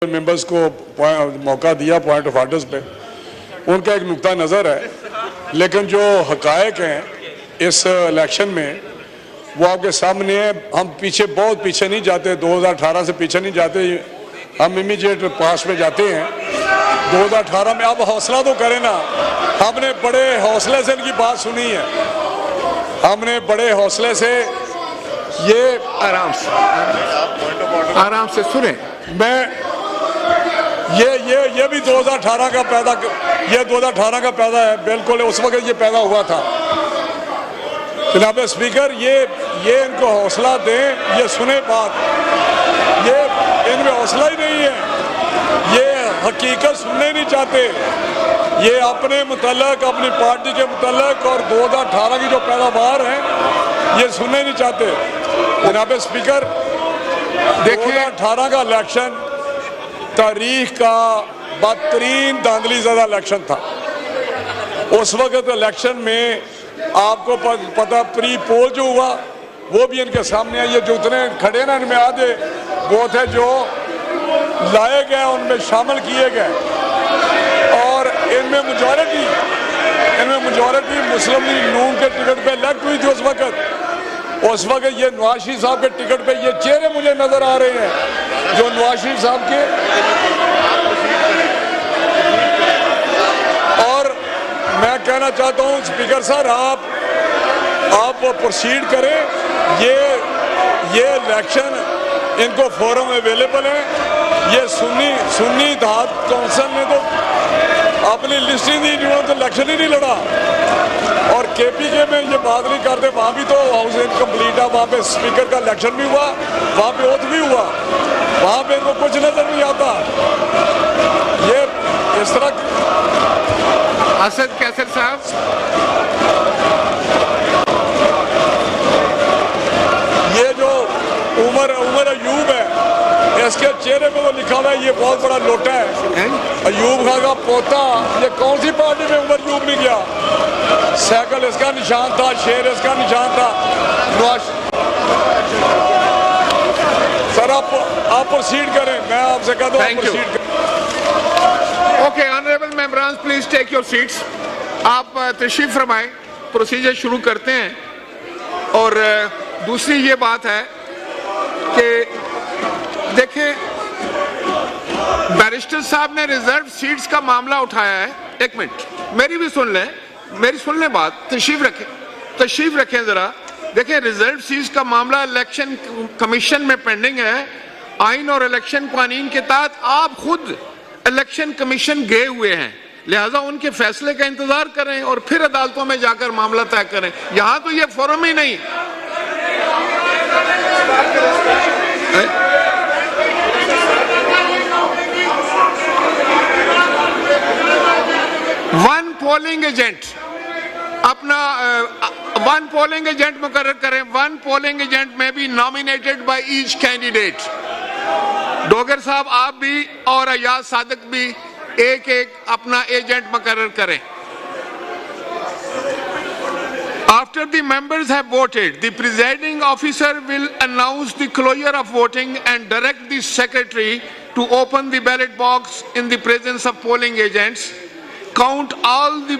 Members को मौका दिया पॉइंट ऑफ आर्डर्स पे, उनका एक नुक्ता नज़र है, लेकिन जो हकायक हैं इस इलेक्शन में वो आपके सामने है। हम पीछे बहुत पीछे नहीं जाते, 2018 से पीछे नहीं जाते, हम इमीडिएट पास में जाते हैं 2018 में। अब हौसला तो करें ना, हमने बड़े हौसले से इनकी बात सुनी है, हमने बड़े हौसले से ये आराम से सुने। मैं ये भी 2018 का पैदा, ये 2018 का पैदा है, बिल्कुल उस वक्त ये पैदा हुआ था। जनाब स्पीकर, ये इनको हौसला दें, ये सुने बात, ये इनमें हौसला ही नहीं है, ये हकीकत सुनने नहीं चाहते, ये अपने मुतल्लक, अपनी पार्टी के मुतल्लक और 2018 की जो पैदावार है ये सुनने नहीं चाहते। जनाब स्पीकर, देखिए 2018 का इलेक्शन तारीख का बदतरीन धांधली ज़्यादा इलेक्शन था। उस वक्त इलेक्शन में आपको पता, प्री पोल जो हुआ वो भी इनके सामने है। ये जो उतने खड़े ना, इनमें आधे वो थे जो लाए गए, उनमें शामिल किए गए, और इनमें मेजॉरिटी मुस्लिम लीग नून के टिकट पे इलेक्ट हुई थी। उस वक्त ये नवाज शरीफ साहब के टिकट पे ये चेहरे मुझे नजर आ रहे हैं जो नवाज शरीफ साहब के, और मैं कहना चाहता हूं स्पीकर साहब, आप प्रोसीड करें। ये इलेक्शन इनको फोरम अवेलेबल है। ये सुन्नी इत्तेहाद कौंसिल ने तो अपनी लिस्टिंग दी, इन्होंने तो इलेक्शन ही नहीं लड़ा, और केपीके में ये बात नहीं करते, वहाँ भी तो हाउस इनकम्प्लीट है, वहाँ पे स्पीकर का इलेक्शन भी हुआ, वहाँ पे ओथ भी हुआ, वहाँ पे इनको कुछ नजर नहीं आता। ये इस तरह असद कैसर साहब, ये जो उमर अयूब है, इसके चेहरे पे तो लिखा हुआ है ये बहुत बड़ा लोटा है। अयूब खान का पोता, ये कौन सी पार्टी में उमर अयूब नहीं गया? साइकिल इसका निशान था, शेर इसका निशान था। सर आप प्रोसीड करें, मैं आपसे कहता हूं प्रोसीड करें। Okay, honourable members please take your seats. आप तशरीफ फरमाएं, प्रोसीजर शुरू करते हैं। और दूसरी ये बात है कि देखिए, बैरिस्टर साहब ने रिजर्व सीट्स का मामला उठाया है। एक मिनट, मेरी भी सुन लें, मेरी सुन लें बात, तशरीफ रखें जरा। देखिए, रिजर्व सीट्स का मामला इलेक्शन कमीशन में पेंडिंग है। आइन और इलेक्शन कानून के तहत आप खुद इलेक्शन कमीशन गए हुए हैं, लिहाजा उनके फैसले का इंतजार करें और फिर अदालतों में जाकर मामला तय करें। यहां तो ये फोरम ही नहीं। One polling agent one polling agent मुकर्रर करें। वन पोलिंग एजेंट में be nominated by each candidate. Dogar साहब आप भी और अयाज सादिक भी एक अपना एजेंट मुकर्रर करें। After the members have voted, the presiding officer will announce the closure of voting and direct the secretary to open the ballot box in the presence of polling agents, count all the